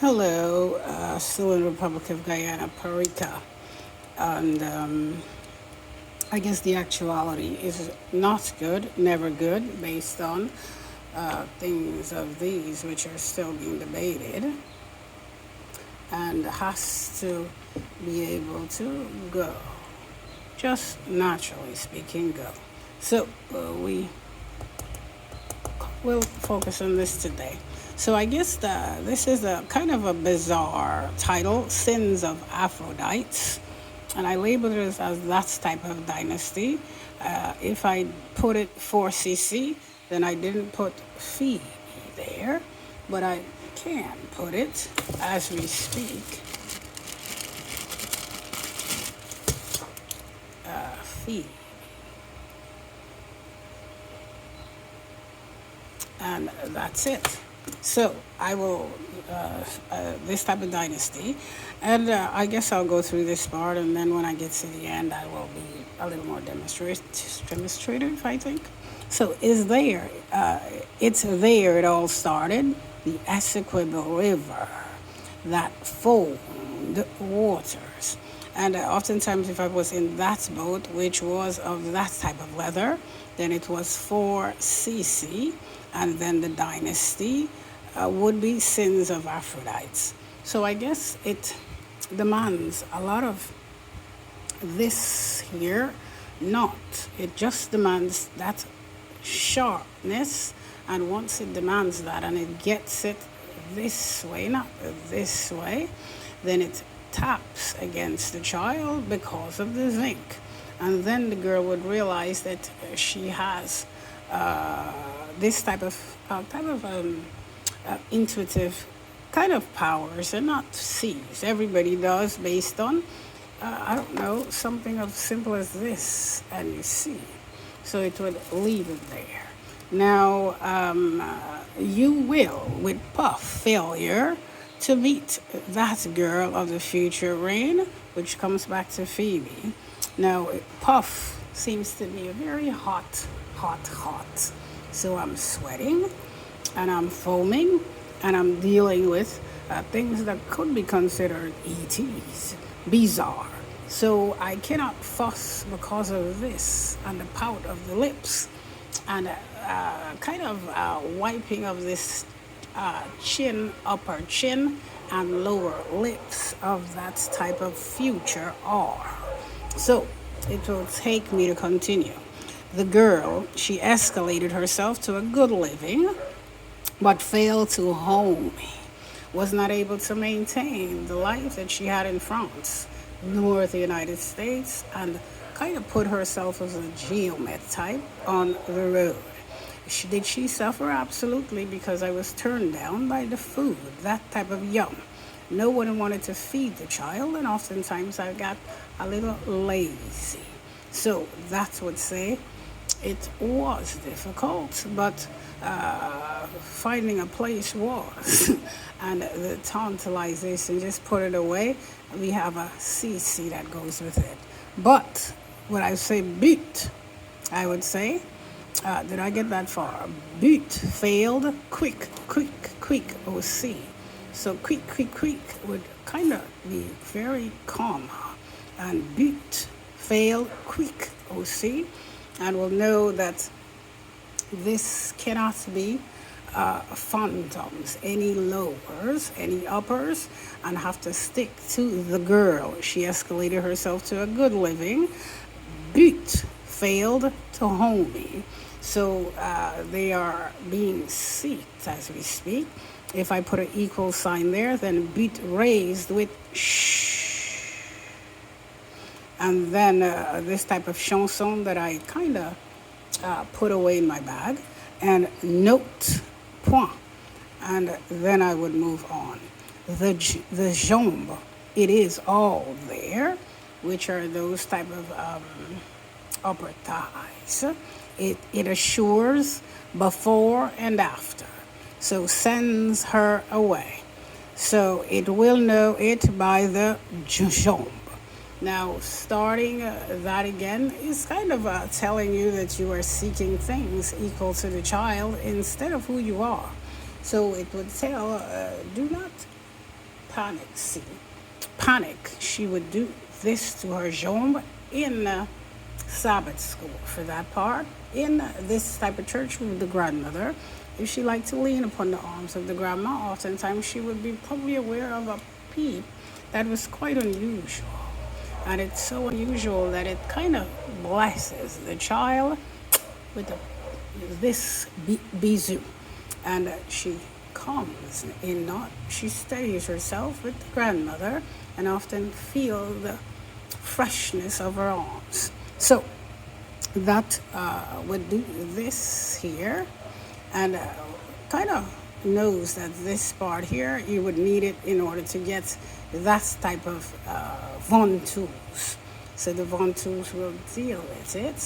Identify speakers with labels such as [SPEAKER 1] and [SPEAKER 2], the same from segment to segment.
[SPEAKER 1] Hello, still in the Republic of Guyana, Parika. And I guess the actuality is not good, never good, based on things of these which are still being debated, and has to be able to go, just naturally speaking, go. So we will focus on this today. So I guess this is a kind of a bizarre title, Sins of Aphrodites. And I labeled it as that type of dynasty. If I put it 4cc, then I didn't put Phoebe there, but I can put it as we speak. Phoebe. And that's it. So I will this type of dynasty, and I guess I'll go through this part, and then when I get to the end, I will be a little more demonstrative, I think. So is there? It's there. It all started. The Essiquibo River, that foamed waters. And oftentimes, if I was in that boat, which was of that type of leather, then it was 4cc, and then the dynasty would be Sins of Aphrodites. So I guess it demands a lot of this here, not. It just demands that sharpness, and once it demands that and it gets it this way, not this way, then it taps against the child because of the zinc. And then the girl would realize that she has this type of intuitive kind of powers, and not sees. Everybody does, based on I don't know, something as simple as this, and you see. So it would leave it there. Now, you will, with puff failure, to meet that girl of the future reign, which comes back to Phoebe. Now, puff seems to be a very hot, hot. So I'm sweating, and I'm foaming, and I'm dealing with things that could be considered ETs, bizarre. So I cannot fuss because of this, and the pout of the lips, and kind of wiping of this chin, upper chin, and lower lips of that type of future R. So it will take me to continue. The girl, she escalated herself to a good living, but failed to home me, was not able to maintain the life that she had in France, North United States, and kind of put herself as a geomet type on the road. Did she suffer? Absolutely, because I was turned down by the food, that type of yum. No one wanted to feed the child, and oftentimes I got a little lazy. So that would say it was difficult, but finding a place was. And the tantalization, just put it away. We have a CC that goes with it. But when I say beat, I would say, did I get that far? Beat, failed, quick, OC. So quick would kind of be very calm. And beat, failed, quick, OC. And we'll know that this cannot be phantoms, any lowers, any uppers, and have to stick to the girl. She escalated herself to a good living, beat, failed to homie. So they are being seeked as we speak. If I put an equal sign there, then beat raised with shh. And then this type of chanson that I kind of put away in my bag, and note, point, and then I would move on. The jambe, it is all there, which are those type of upper thighs. It assures before and after, so sends her away. So it will know it by the jambe. Now, starting that again is kind of telling you that you are seeking things equal to the child instead of who you are. So it would tell, do not panic, see, panic, she would do this to her jambe in Sabbath school for that part. In this type of church with the grandmother, if she liked to lean upon the arms of the grandma, oftentimes she would be probably aware of a peep that was quite unusual. And it's so unusual that it kind of blesses the child with this bisou. And she comes in not, she steadies herself with the grandmother and often feel the freshness of her arms. So that would do this here, and kind of knows that this part here you would need it in order to get that type of ventouses. So the ventouses will deal with it,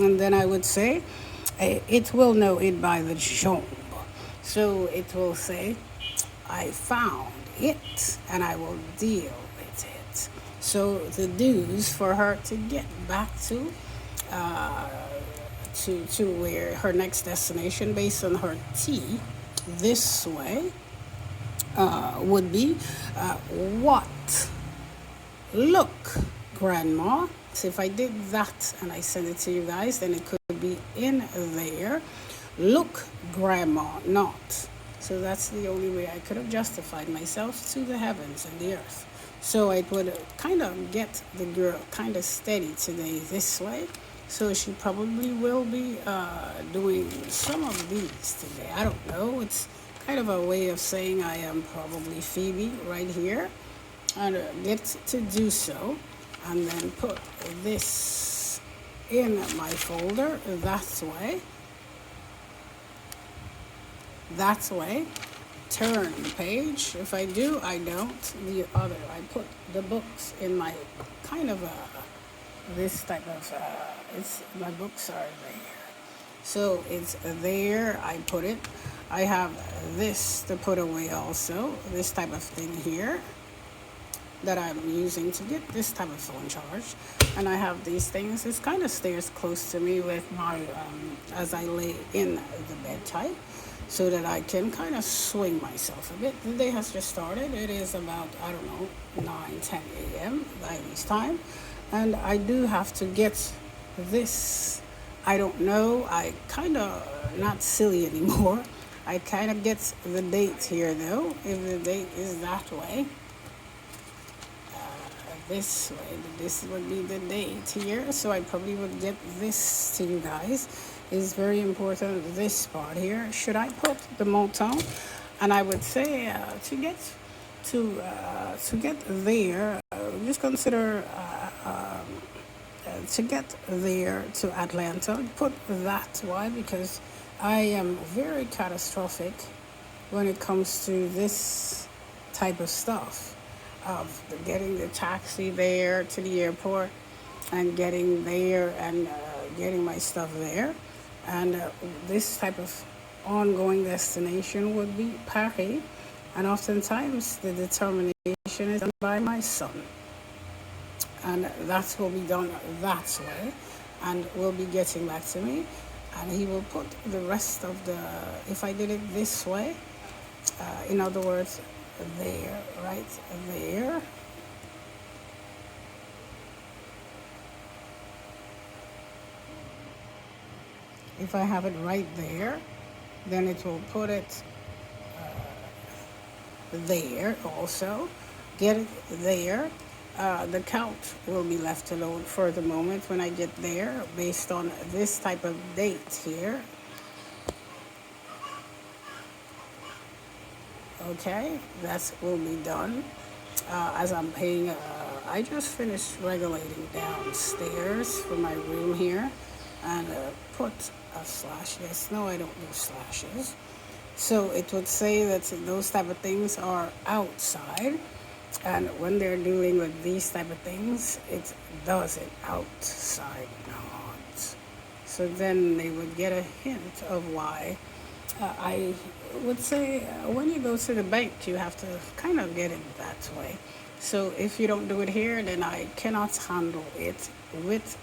[SPEAKER 1] and then I would say it will know it by the jambe. So it will say, I found it and I will deal with it. So the dues for her to get back to where her next destination based on her T this way would be what? Look, Grandma. So if I did that and I send it to you guys, then it could be in there. Look, Grandma, not. So that's the only way I could have justified myself to the heavens and the earth. So it would kind of get the girl kind of steady today this way. So she probably will be doing some of these today. I don't know. It's kind of a way of saying I am probably Phoebe right here. And get to do so. And then put this in my folder that way. That way. Turn the page. If I do, I don't. The other, I put the books in my kind of this type of, my books are there. So it's there, I put it. I have this to put away also, this type of thing here that I'm using to get this type of phone charge. And I have these things. It kind of stays close to me with my, as I lay in the bed type, so that I can kind of swing myself a bit. The day has just started. It is about, I don't know, 9-10 a.m. by this time. And I do have to get this, I don't know, I kind of, not silly anymore. I kind of get the date here though, if the date is that way. This way, this would be the date here. So I probably would get this to you guys. It's very important, this part here. Should I put the montant? And I would say to get there, just consider to get there to Atlanta, put that. Why? Because I am very catastrophic when it comes to this type of stuff, of getting the taxi there to the airport and getting there and getting my stuff there. And this type of ongoing destination would be Paris. And oftentimes the determination is done by my son. And that will be done that way. And will be getting back to me. And he will put the rest of the, if I did it this way, in other words, there, right there. If I have it right there, then it will put it there also. Get it there. The count will be left alone for the moment when I get there based on this type of date here. Okay, that will be done. As I'm paying, I just finished regulating downstairs for my room here and put a slash. Yes, no, I don't do slashes. So it would say that those type of things are outside. And when they're dealing with these type of things, it does it outside, not. So then they would get a hint of why. I would say when you go to the bank, you have to kind of get it that way. So if you don't do it here, then I cannot handle it with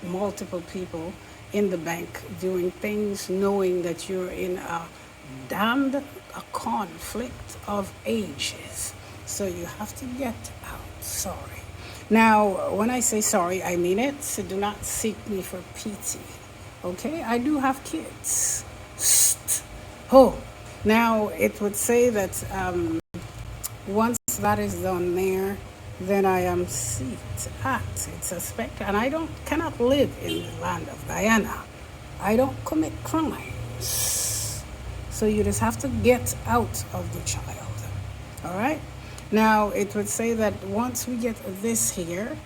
[SPEAKER 1] multiple people in the bank doing things, knowing that you're in a damned a conflict of ages. So you have to get out. Sorry. Now, when I say sorry, I mean it. So do not seek me for pity. Okay? I do have kids. Oh, now it would say that once that is done there, then I am seek to act. It's a spectre, and I cannot live in the land of Guyana. I don't commit crimes. So you just have to get out of the child. All right? Now it would say that once we get this here,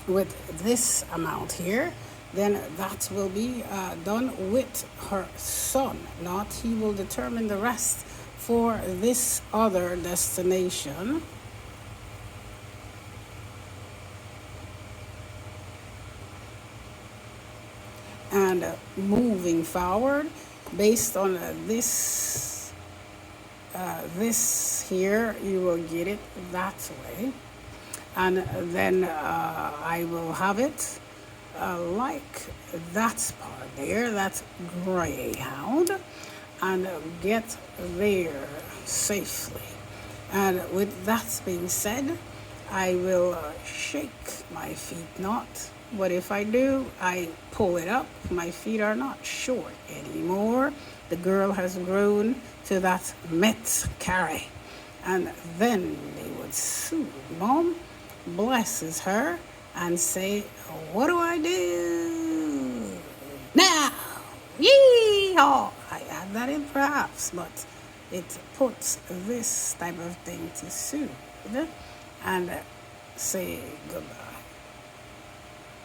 [SPEAKER 1] with this amount here, then that will be done with her son. Not he will determine the rest for this other destination. And moving forward, based on this here, you will get it that way. And then I will have it like that part there, that's Greyhound, and get there safely. And with that being said, I will shake my feet not, but if I do, I pull it up. My feet are not short anymore. The girl has grown to that met carry. And then they would soothe Mom, blesses her, and say, what do I do now? Yee-haw! I add that in perhaps, but it puts this type of thing to soothe and say goodbye.